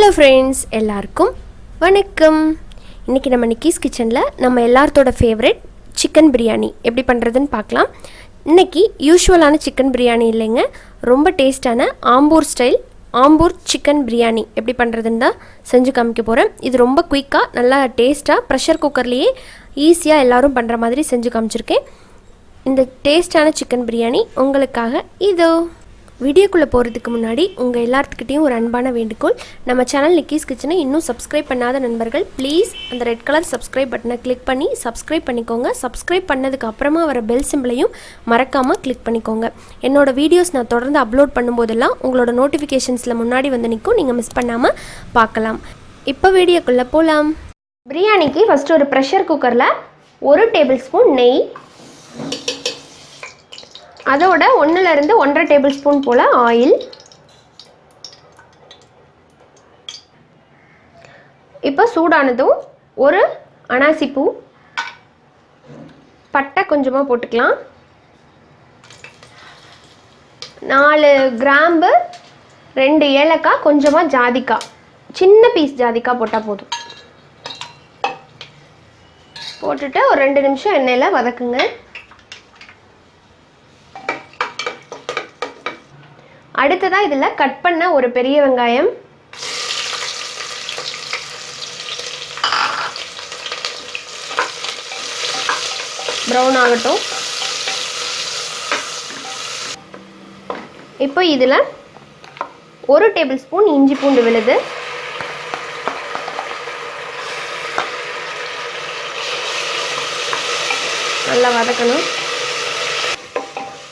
Hello friends, எல்லாருக்கும் வணக்கம். இன்றைக்கி நம்ம நிக்கிஸ் கிச்சனில் நம்ம எல்லாத்தோட ஃபேவரட் சிக்கன் பிரியாணி எப்படி பண்ணுறதுன்னு பார்க்கலாம். இன்றைக்கி யூஷுவலான சிக்கன் பிரியாணி இல்லைங்க, ரொம்ப டேஸ்டான ஆம்பூர் ஸ்டைல் ஆம்பூர் சிக்கன் பிரியாணி எப்படி பண்ணுறதுன்னு தான் செஞ்சு காமிக்க போகிறேன். இது ரொம்ப குயிக்காக நல்லா டேஸ்ட்டாக ப்ரெஷர் குக்கர்லேயே ஈஸியாக எல்லோரும் பண்ணுற மாதிரி செஞ்சு காமிச்சிருக்கேன். இந்த டேஸ்டான சிக்கன் பிரியாணி உங்களுக்காக இதோ. வீடியோக்குள்ளே போகிறதுக்கு முன்னாடி உங்கள் எல்லாத்துக்கிட்டையும் ஒரு அன்பான வேண்டுகோள், நம்ம சேனல் நிக்கிஸ் கிச்சனை இன்னும் சப்ஸ்கிரைப் பண்ணாத நண்பர்கள் ப்ளீஸ் அந்த ரெட் கலர் சப்ஸ்கிரைப் பட்டனை கிளிக் பண்ணி சப்ஸ்கிரைப் பண்ணிக்கோங்க. சப்ஸ்கிரைப் பண்ணதுக்கு அப்புறமா வர பெல் சிம்பிளையும் மறக்காமல் கிளிக் பண்ணிக்கோங்க. என்னோடய வீடியோஸ் நான் தொடர்ந்து அப்லோட் பண்ணும்போதெல்லாம் உங்களோட நோட்டிஃபிகேஷன்ஸில் முன்னாடி வந்து நிற்கும், நீங்கள் மிஸ் பண்ணாமல் பார்க்கலாம். இப்போ வீடியோக்குள்ளே போகலாம். பிரியாணிக்கு ஃபஸ்ட்டு ஒரு ப்ரெஷர் குக்கரில் 1 டேபிள் ஸ்பூன் நெய், அதோட 1லேருந்து 1.5 டேபிள் ஸ்பூன் போல் ஆயில். இப்போ சூடானதும் ஒரு அனாசிப்பூ, பட்டை கொஞ்சமாக போட்டுக்கலாம், 4 கிராம்பு, 2 ஏலக்காய், கொஞ்சமாக ஜாதிக்காய், சின்ன பீஸ் ஜாதிக்காய் போட்டால் போதும். போட்டுட்டு ஒரு 2 நிமிஷம் எண்ணெயில் வதக்குங்க. அடுத்ததாக இதில் கட் பண்ண ஒரு பெரிய வெங்காயம், ப்ரௌன் ஆகட்டும். இப்போ இதில் 1 டேபிள் ஸ்பூன் இஞ்சி பூண்டு விழுது, நல்லா வதக்கணும்.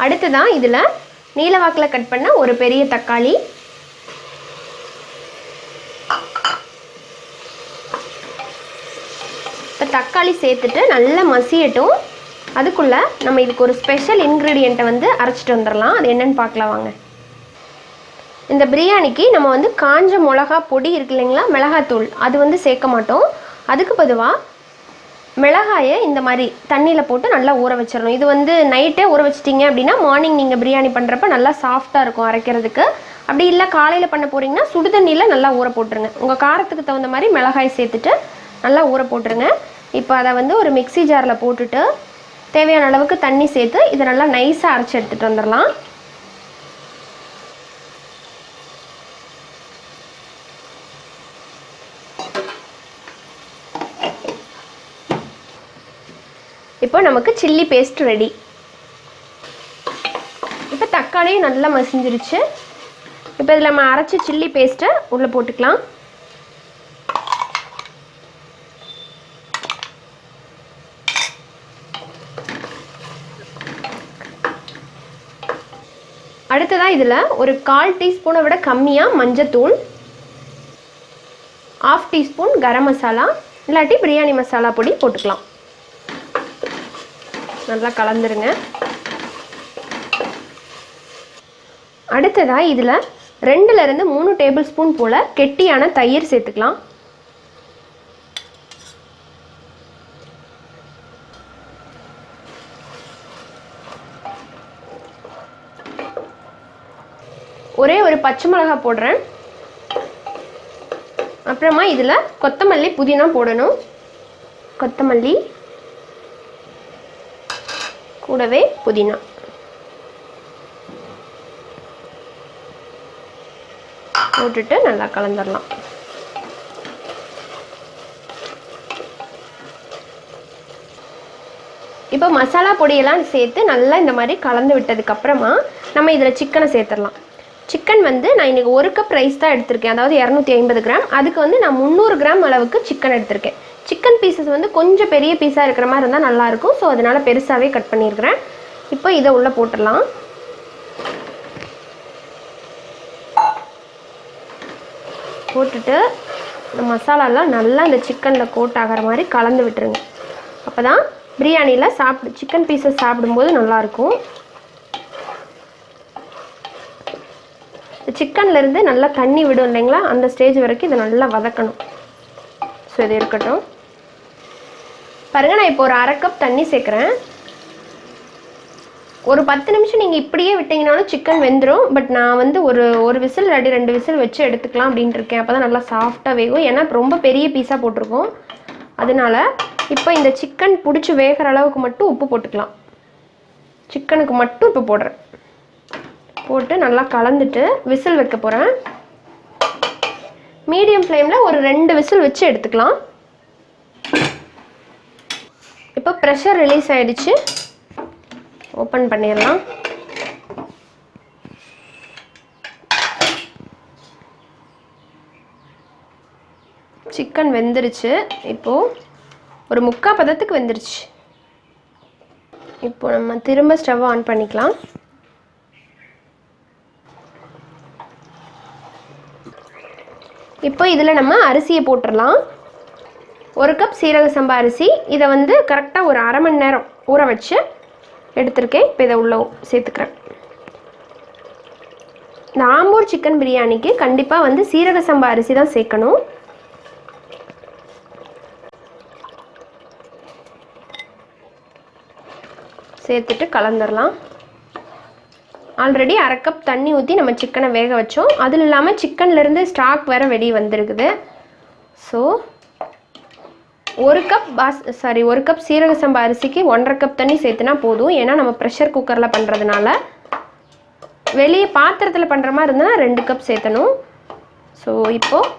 அடுத்ததான் இதில் நீலவாக்கில் கட் பண்ண ஒரு பெரிய தக்காளி, இப்போ தக்காளி சேர்த்துட்டு நல்லா மசியட்டும். அதுக்குள்ளே நம்ம இதுக்கு ஒரு ஸ்பெஷல் இன்க்ரீடியண்ட்டை வந்து அரைச்சிட்டு வந்துடலாம். அது என்னென்னு பார்க்கலாம் வாங்க. இந்த பிரியாணிக்கு நம்ம காஞ்ச மிளகா பொடி இருக்கு இல்லைங்களா, மிளகாத்தூள், அது சேர்க்க மாட்டோம். அதுக்கு பொதுவாக மிளகாயை இந்த மாதிரி தண்ணியில் போட்டு நல்லா ஊற வச்சிடணும். இது நைட்டே ஊற வச்சிட்டிங்க அப்படின்னா மார்னிங் நீங்கள் பிரியாணி பண்ணுறப்ப நல்லா சாஃப்டாக இருக்கும் அரைக்கிறதுக்கு. அப்படி இல்லை காலையில் பண்ண போகிறீங்கன்னா சுடு தண்ணியில் நல்லா ஊற போட்டுருங்க. உங்கள் காரத்துக்கு தகுந்த மாதிரி மிளகாய் சேர்த்துட்டு நல்லா ஊற போட்டுருங்க. இப்போ அதை ஒரு மிக்ஸி ஜாரில் போட்டுட்டு தேவையான அளவுக்கு தண்ணி சேர்த்து இதை நல்லா நைஸாக அரைச்சி எடுத்துகிட்டு வந்துடலாம். இப்போ நமக்கு சில்லி பேஸ்ட் ரெடி. இப்போ தக்காளியும் நல்லா மசிஞ்சிருச்சு. இப்போ இதில் நம்ம அரைச்சி சில்லி பேஸ்ட்டை உள்ளே போட்டுக்கலாம். அடுத்ததாக இதில் ஒரு 1/4 டீஸ்பூனை விட கம்மியாக மஞ்சத்தூள், 1/2 டீஸ்பூன் கரம் மசாலா இல்லாட்டி பிரியாணி மசாலா பொடி போட்டுக்கலாம். நல்லா கலந்துருங்க. அடுத்ததாக இதில் 2லேருந்து 3 டேபிள் ஸ்பூன் போல் கெட்டியான தயிர் சேர்த்துக்கலாம். ஒரே ஒரு பச்சை மிளகாய் போடுறேன். அப்புறமா இதில் கொத்தமல்லி புதினா போடணும். கொத்தமல்லி கூடவே புதினா போட்டுட்டு நல்லா கலந்துடலாம். இப்போ மசாலா பொடியெல்லாம் சேர்த்து நல்லா இந்த மாதிரி கலந்து விட்டதுக்கப்புறமா நம்ம இதில் சிக்கனை சேர்த்துடலாம். சிக்கன் நான் இன்றைக்கி 1 கப் ரைஸ் தான் எடுத்திருக்கேன், அதாவது 250 கிராம். அதுக்கு நான் 300 கிராம் அளவுக்கு சிக்கன் எடுத்திருக்கேன். சிக்கன் பீசஸ் கொஞ்சம் பெரிய பீஸாக இருக்கிற மாதிரி இருந்தால் நல்லாயிருக்கும். ஸோ அதனால் பெருசாகவே கட் பண்ணியிருக்கிறேன். இப்போ இதை உள்ளே போட்டுடலாம். போட்டுட்டு இந்த மசாலாலாம் நல்லா இந்த சிக்கனில் கோட் ஆகிற மாதிரி கலந்து விட்டுருங்க. அப்போ தான் பிரியாணியில் சிக்கன் பீசஸ் சாப்பிடும்போது நல்லாயிருக்கும். சிக்கன்லேருந்து நல்லா தண்ணி விடும் இல்லைங்களா, அந்த ஸ்டேஜ் வரைக்கும் இதை நல்லா வதக்கணும். ஸோ இது இருக்கட்டும். பாருங்கள், நான் இப்போ ஒரு 1/2 கப் தண்ணி சேர்க்குறேன். ஒரு 10 நிமிஷம் நீங்கள் இப்படியே விட்டிங்கனாலும் சிக்கன் வெந்துடும். பட் நான் வந்து ஒரு விசில் இல்லாட்டி 2 விசில் வச்சு எடுத்துக்கலாம் அப்படின்ட்டு இருக்கேன். அப்போ தான் நல்லா சாஃப்டாக வேகும். ஏன்னா ரொம்ப பெரிய பீஸாக போட்டிருக்கோம். அதனால இப்போ இந்த சிக்கன் பிடிச்சி வேகிற அளவுக்கு மட்டும் உப்பு போட்டுக்கலாம். சிக்கனுக்கு மட்டும் இப்போ போடுறேன். போட்டு நல்லா கலந்துட்டு விசில் வைக்க போகிறேன். மீடியம் ஃப்ளேமில் ஒரு 2 விசில் வச்சு எடுத்துக்கலாம். இப்போ ப்ரெஷர் ரிலீஸ் ஆகிடுச்சு. ஓப்பன் பண்ணிடலாம். சிக்கன் வெந்துருச்சு. இப்போது ஒரு 3/4 பதத்துக்கு வெந்துருச்சு. இப்போ நம்ம திரும்ப ஸ்டவ் ஆன் பண்ணிக்கலாம். இப்போ இதில் நம்ம அரிசியை போட்டுடலாம். 1 கப் சீரக சம்பா அரிசி. இதை வந்து கரெக்டாக ஒரு அரை மணி நேரம் ஊற வச்சு எடுத்திருக்கேன். இப்போ இதை உள்ள சேர்த்துக்கிறேன். இந்த ஆம்பூர் சிக்கன் பிரியாணிக்கு கண்டிப்பாக வந்து சீரக சம்பா அரிசி தான் சேர்க்கணும். சேர்த்துட்டு கலந்துடலாம். ஆல்ரெடி 1/2 கப் தண்ணி ஊற்றி நம்ம சிக்கனை வேக வச்சோம். அதில் இல்லாமல் சிக்கன்லேருந்து ஸ்டாக் வேறு வெளியே வந்துருக்குது. ஸோ 1 கப் சீரக சம்பா அரிசிக்கு 1/2 கப் தண்ணி சேர்த்துனா போதும். ஏன்னா நம்ம ப்ரெஷர் குக்கரில் பண்ணுறதுனால. வெளியே பாத்திரத்தில் பண்ணுற மாதிரி இருந்தால் 2 கப் சேர்த்தணும். ஸோ இப்போது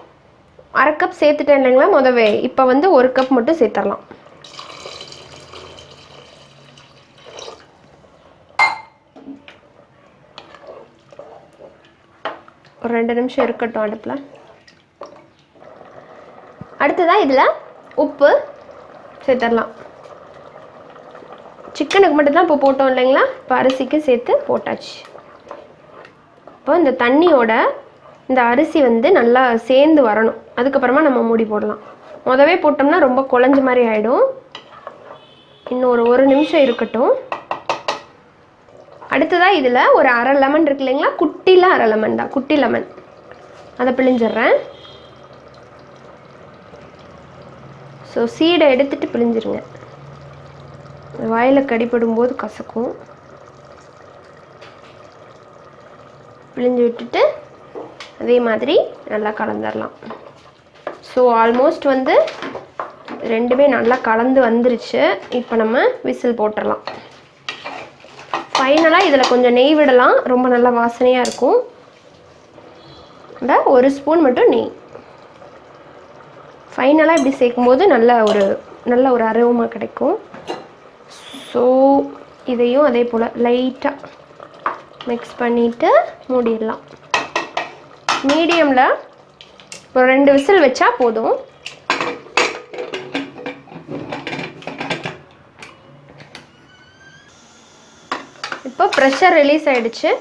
1/2 கப் சேர்த்துட்டேன் இல்லைங்களா முதவே. இப்போ வந்து 1 கப் மட்டும் சேர்த்துடலாம். ஒரு 2 நிமிஷம் இருக்கட்டும் அடுப்பில். அடுத்ததாக இதில் உப்பு சேர்த்துடலாம். சிக்கனுக்கு மட்டும்தான் இப்போ போட்டோம் இல்லைங்களா. இப்போ அரிசிக்கு சேர்த்து போட்டாச்சு. இப்போ இந்த தண்ணியோட இந்த அரிசி வந்து நல்லா சேர்ந்து வரணும். அதுக்கப்புறமா நம்ம மூடி போடலாம். முதவே போட்டோம்னா ரொம்ப குழஞ்ச மாதிரி ஆகிடும். இன்னும் ஒரு நிமிஷம் இருக்கட்டும். அடுத்ததாக இதில் ஒரு அரை லெமன் இருக்கு இல்லைங்களா. குட்டியில் அரை லெமன் தான், குட்டி லெமன். அதை பிழிஞ்சிட்றேன். ஸோ சீடை எடுத்துகிட்டு பிழிஞ்சிருங்க. வாயில் கடிப்படும்போது கசக்கும். பிழிஞ்சு விட்டுட்டு அதே மாதிரி நல்லா கலந்துடலாம். ஸோ ஆல்மோஸ்ட் வந்து ரெண்டுமே நல்லா கலந்து வந்துருச்சு. இப்போ நம்ம விசில் போட்டுடலாம். ஃபைனலாக இதில் கொஞ்சம் நெய் விடலாம். ரொம்ப நல்லா வாசனையாக இருக்கும். இந்த 1 ஸ்பூன் மட்டும் நெய் ஃபைனலாக இப்படி சேர்க்கும்போது நல்ல ஒரு அரோமா கிடைக்கும். ஸோ இதையும் அதே போல் லைட்டாக மிக்ஸ் பண்ணிவிட்டு மூடிடலாம். மீடியமில் ஒரு 2 விசில் வச்சா போதும். இப்போ ப்ரெஷர் ரிலீஸ் ஆகிடுச்சு.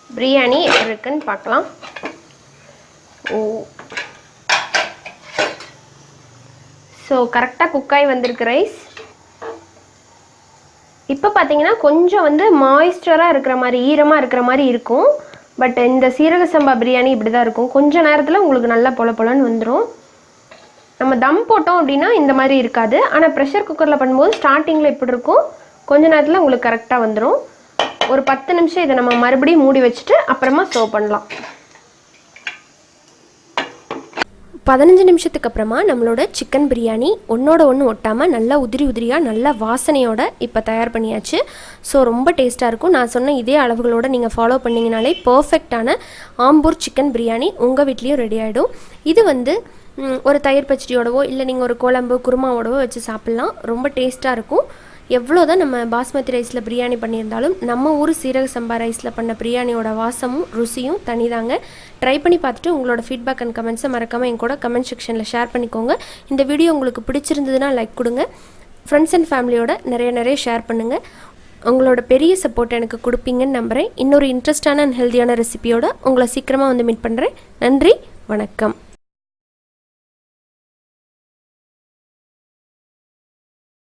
பிரியாணி எப்படி இருக்குன்னு பார்க்கலாம். ஸோ கரெக்டாக குக்காய் வந்திருக்கு ரைஸ். இப்போ பார்த்தீங்கன்னா கொஞ்சம் வந்து மாய்ஸ்டராக இருக்கிற மாதிரி, ஈரமாக இருக்கிற மாதிரி இருக்கும். பட் இந்த சீரக சம்பா பிரியாணி இப்படி தான் இருக்கும். கொஞ்சம் நேரத்தில் உங்களுக்கு நல்லா பொலன்னு வந்துடும். நம்ம தம் போட்டோம் அப்படின்னா இந்த மாதிரி இருக்காது. ஆனால் ப்ரெஷர் குக்கரில் பண்ணும்போது ஸ்டார்டிங்கில் எப்படி இருக்கும், கொஞ்ச நேரத்தில் உங்களுக்கு கரெக்டாக வந்துடும். ஒரு 10 நிமிஷம் இதை நம்ம மறுபடியும் மூடி வச்சுட்டு அப்புறமா சர்வ் பண்ணலாம். 15 நிமிஷத்துக்கு அப்புறமா நம்மளோட சிக்கன் பிரியாணி ஒன்றோட ஒன்று ஒட்டாமல் நல்லா உதிரியாக நல்லா வாசனையோட இப்போ தயார் பண்ணியாச்சு. ஸோ ரொம்ப டேஸ்ட்டாக இருக்கும். நான் சொன்ன இதே அளவுகளோடு நீங்கள் ஃபாலோ பண்ணிங்கனாலே பர்ஃபெக்டான ஆம்பூர் சிக்கன் பிரியாணி உங்கள் வீட்லேயும் ரெடி ஆகிடும். இது வந்து ஒரு தயிர் பச்சடியோடவோ இல்லை நீங்கள் ஒரு குழம்பு குருமாவோடவோ வச்சு சாப்பிட்லாம். ரொம்ப டேஸ்ட்டாக இருக்கும். எவ்வளோ தான் நம்ம பாஸ்மதி ரைஸில் பிரியாணி பண்ணியிருந்தாலும் நம்ம ஊர் சீரக சம்பா ரைஸில் பண்ண பிரியாணியோட வாசமும் ருசியும் தனிதாங்க. ட்ரை பண்ணி பார்த்துட்டு உங்களோட ஃபீட்பேக் அண்ட் கமெண்ட்ஸை மறக்காமல் என் கூட கமெண்ட் செக்ஷனில் ஷேர் பண்ணிக்கோங்க. இந்த வீடியோ உங்களுக்கு பிடிச்சிருந்ததுன்னா லைக் கொடுங்க. ஃப்ரெண்ட்ஸ் அண்ட் ஃபேமிலியோட நிறைய ஷேர் பண்ணுங்கள். உங்களோட பெரிய சப்போர்ட் எனக்கு கொடுப்பீங்கன்னு நம்புகிறேன். இன்னொரு இன்ட்ரெஸ்டான அண்ட் ஹெல்த்தியான ரெசிபியோட உங்களை சீக்கிரமாக வந்து மீட் பண்ணுறேன். நன்றி, வணக்கம்.